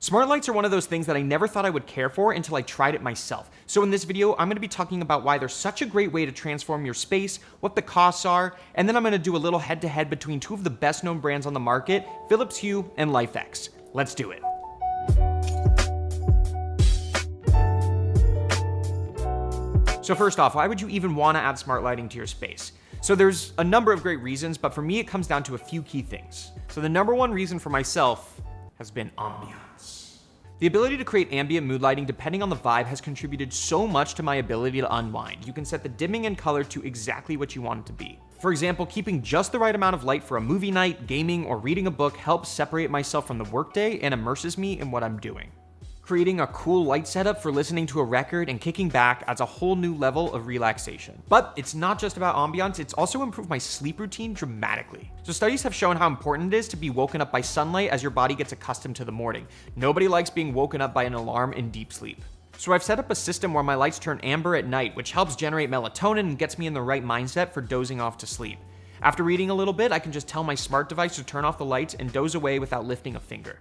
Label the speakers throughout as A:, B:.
A: Smart lights are one of those things that I never thought I would care for until I tried it myself. So in this video, I'm going to be talking about why they're such a great way to transform your space, what the costs are, and then I'm going to do a little head-to-head between two of the best known brands on the market, Phillips Hue and LIFX. Let's do it. So first off, why would you even want to add smart lighting to your space? So there's a number of great reasons, but for me, it comes down to a few key things. So the number one reason for myself has been ambiance. The ability to create ambient mood lighting depending on the vibe has contributed so much to my ability to unwind. You can set the dimming and color to exactly what you want it to be. For example, keeping just the right amount of light for a movie night, gaming, or reading a book helps separate myself from the workday and immerses me in what I'm doing. Creating a cool light setup for listening to a record and kicking back adds a whole new level of relaxation. But it's not just about ambiance, it's also improved my sleep routine dramatically. So studies have shown how important it is to be woken up by sunlight as your body gets accustomed to the morning. Nobody likes being woken up by an alarm in deep sleep. So I've set up a system where my lights turn amber at night, which helps generate melatonin and gets me in the right mindset for dozing off to sleep. After reading a little bit, I can just tell my smart device to turn off the lights and doze away without lifting a finger.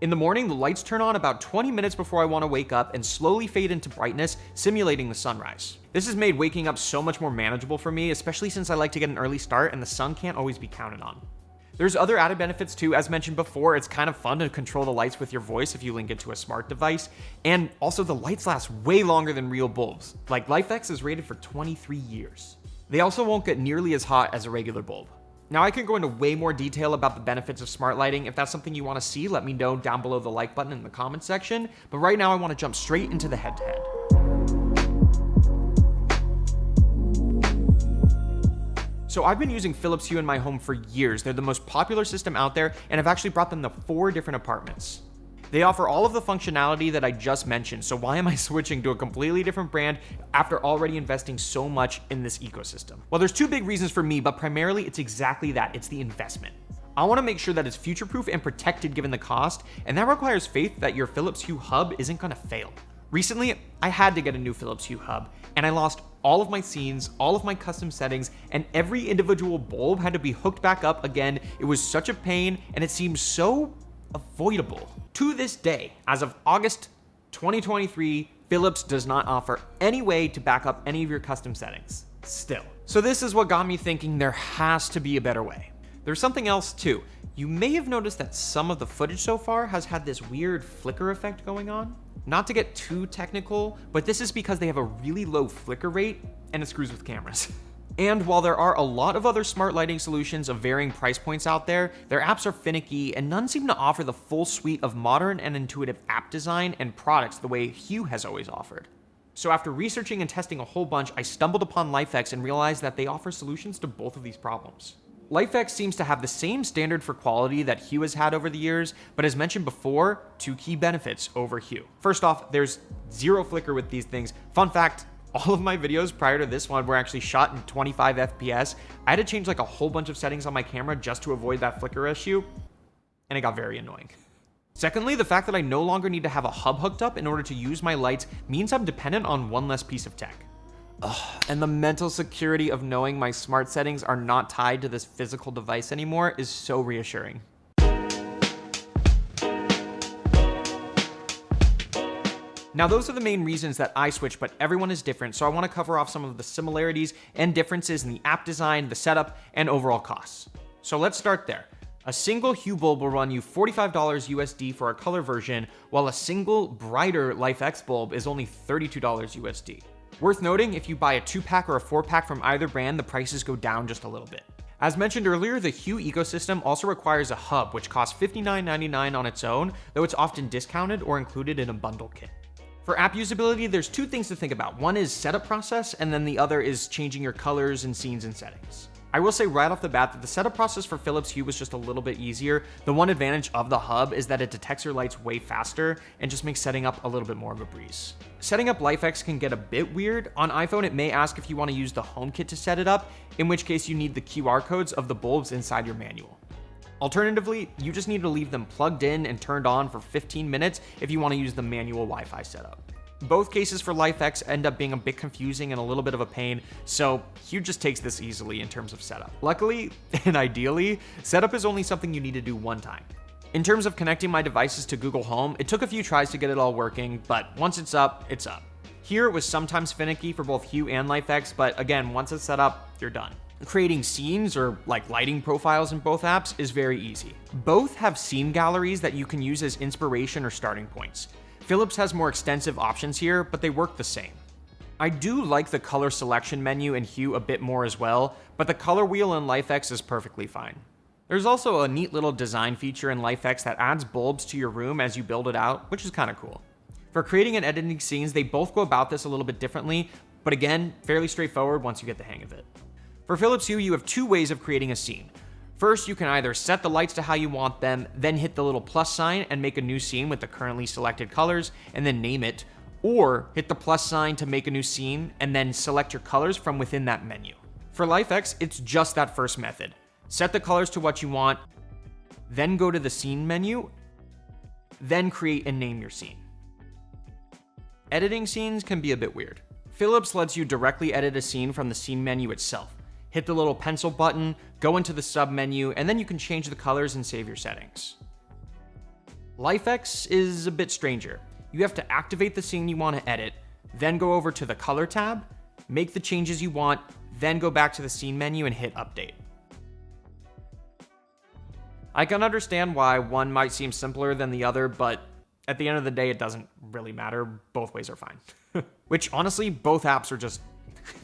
A: In the morning, the lights turn on about 20 minutes before I want to wake up and slowly fade into brightness, simulating the sunrise. This has made waking up so much more manageable for me, especially since I like to get an early start and the sun can't always be counted on. There's other added benefits too. As mentioned before, it's kind of fun to control the lights with your voice if you link it to a smart device. And also the lights last way longer than real bulbs. Like LIFX is rated for 23 years. They also won't get nearly as hot as a regular bulb. Now I can go into way more detail about the benefits of smart lighting. If that's something you want to see, let me know down below the like button in the comment section. But right now I want to jump straight into the head-to-head. So I've been using Phillips Hue in my home for years. They're the most popular system out there, and I've actually brought them to 4 different apartments. They offer all of the functionality that I just mentioned, so why am I switching to a completely different brand after already investing so much in this ecosystem? Well, there's 2 big reasons for me, but primarily it's exactly that. It's the investment. I want to make sure that it's future-proof and protected given the cost, and that requires faith that your Phillips Hue hub isn't going to fail. Recently, I had to get a new Phillips Hue hub, and I lost all of my scenes, all of my custom settings, and every individual bulb had to be hooked back up again. It was such a pain, and it seemed so avoidable. To this day, as of August 2023, Philips does not offer any way to back up any of your custom settings. Still. So this is what got me thinking there has to be a better way. There's something else too. You may have noticed that some of the footage so far has had this weird flicker effect going on. Not to get too technical, but this is because they have a really low flicker rate and it screws with cameras. And while there are a lot of other smart lighting solutions of varying price points out there, their apps are finicky and none seem to offer the full suite of modern and intuitive app design and products the way Hue has always offered. So after researching and testing a whole bunch, I stumbled upon LIFX and realized that they offer solutions to both of these problems. LIFX seems to have the same standard for quality that Hue has had over the years, but as mentioned before, 2 key benefits over Hue. First off, there's 0 flicker with these things. Fun fact, all of my videos prior to this one were actually shot in 25 FPS. I had to change like a whole bunch of settings on my camera just to avoid that flicker issue, and it got very annoying. Secondly, the fact that I no longer need to have a hub hooked up in order to use my lights means I'm dependent on one less piece of tech. And the mental security of knowing my smart settings are not tied to this physical device anymore is so reassuring. Now those are the main reasons that I switch, but everyone is different, so I want to cover off some of the similarities and differences in the app design, the setup, and overall costs. So let's start there. A single Hue bulb will run you $45 USD for a color version, while a single brighter LIFX bulb is only $32 USD. Worth noting, if you buy a 2-pack or a 4-pack from either brand, the prices go down just a little bit. As mentioned earlier, the Hue ecosystem also requires a hub, which costs $59.99 on its own, though it's often discounted or included in a bundle kit. For app usability, there's 2 things to think about. One is setup process, and then the other is changing your colors and scenes and settings. I will say right off the bat that the setup process for Phillips Hue was just a little bit easier. The one advantage of the hub is that it detects your lights way faster and just makes setting up a little bit more of a breeze. Setting up LIFX can get a bit weird. On iPhone, it may ask if you want to use the HomeKit to set it up, in which case you need the QR codes of the bulbs inside your manual. Alternatively, you just need to leave them plugged in and turned on for 15 minutes if you want to use the manual Wi-Fi setup. Both cases for LIFX end up being a bit confusing and a little bit of a pain, so Hue just takes this easily in terms of setup. Luckily, and ideally, setup is only something you need to do one time. In terms of connecting my devices to Google Home, it took a few tries to get it all working, but once it's up, it's up. Here it was sometimes finicky for both Hue and LIFX, but again, once it's set up, you're done. Creating scenes or like lighting profiles in both apps is very easy. Both have scene galleries that you can use as inspiration or starting points. Phillips has more extensive options here, but they work the same. I do like the color selection menu in Hue a bit more as well, but the color wheel in LIFX is perfectly fine. There's also a neat little design feature in LIFX that adds bulbs to your room as you build it out, which is kind of cool. For creating and editing scenes, they both go about this a little bit differently, but again, fairly straightforward once you get the hang of it. For Phillips Hue, you have two ways of creating a scene. First, you can either set the lights to how you want them, then hit the little plus sign and make a new scene with the currently selected colors, and then name it, or hit the plus sign to make a new scene, and then select your colors from within that menu. For LIFX, it's just that first method. Set the colors to what you want, then go to the scene menu, then create and name your scene. Editing scenes can be a bit weird. Phillips lets you directly edit a scene from the scene menu itself. Hit the little pencil button, go into the sub menu, and then you can change the colors and save your settings. LIFX is a bit stranger. You have to activate the scene you want to edit, then go over to the color tab, make the changes you want, then go back to the scene menu and hit update. I can understand why one might seem simpler than the other, but at the end of the day, it doesn't really matter. Both ways are fine. Which honestly, both apps are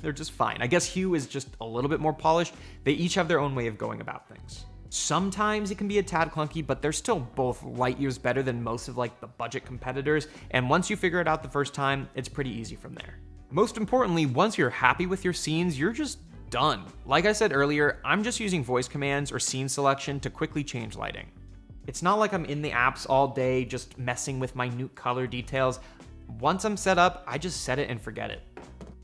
A: they're just fine. I guess Hue is just a little bit more polished. They each have their own way of going about things. Sometimes it can be a tad clunky, but they're still both light years better than most of like the budget competitors. And once you figure it out the first time, it's pretty easy from there. Most importantly, once you're happy with your scenes, you're just done. Like I said earlier, I'm just using voice commands or scene selection to quickly change lighting. It's not like I'm in the apps all day just messing with minute color details. Once I'm set up, I just set it and forget it.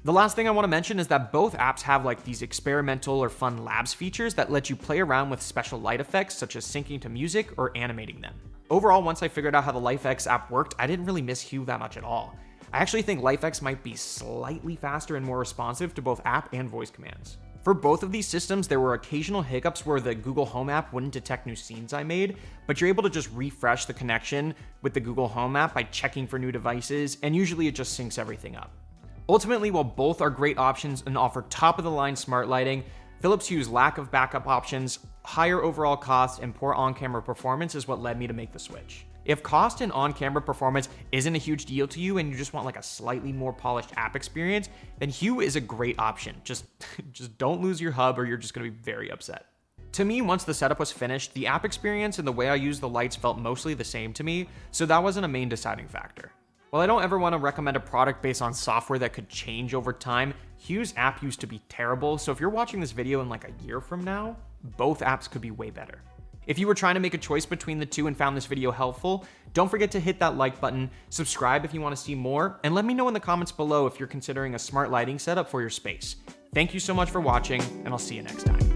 A: The last thing I want to mention is that both apps have like these experimental or fun labs features that let you play around with special light effects such as syncing to music or animating them. Overall, once I figured out how the LIFX app worked, I didn't really miss Hue that much at all. I actually think LIFX might be slightly faster and more responsive to both app and voice commands. For both of these systems, there were occasional hiccups where the Google Home app wouldn't detect new scenes I made, but you're able to just refresh the connection with the Google Home app by checking for new devices, and usually it just syncs everything up. Ultimately, while both are great options and offer top-of-the-line smart lighting, Philips Hue's lack of backup options, higher overall costs, and poor on-camera performance is what led me to make the switch. If cost and on-camera performance isn't a huge deal to you and you just want like a slightly more polished app experience, then Hue is a great option. Just don't lose your hub or you're just going to be very upset. To me, once the setup was finished, the app experience and the way I used the lights felt mostly the same to me, so that wasn't a main deciding factor. While I don't ever want to recommend a product based on software that could change over time, Hue's app used to be terrible, so if you're watching this video in like a year from now, both apps could be way better. If you were trying to make a choice between the two and found this video helpful, don't forget to hit that like button, subscribe if you want to see more, and let me know in the comments below if you're considering a smart lighting setup for your space. Thank you so much for watching, and I'll see you next time.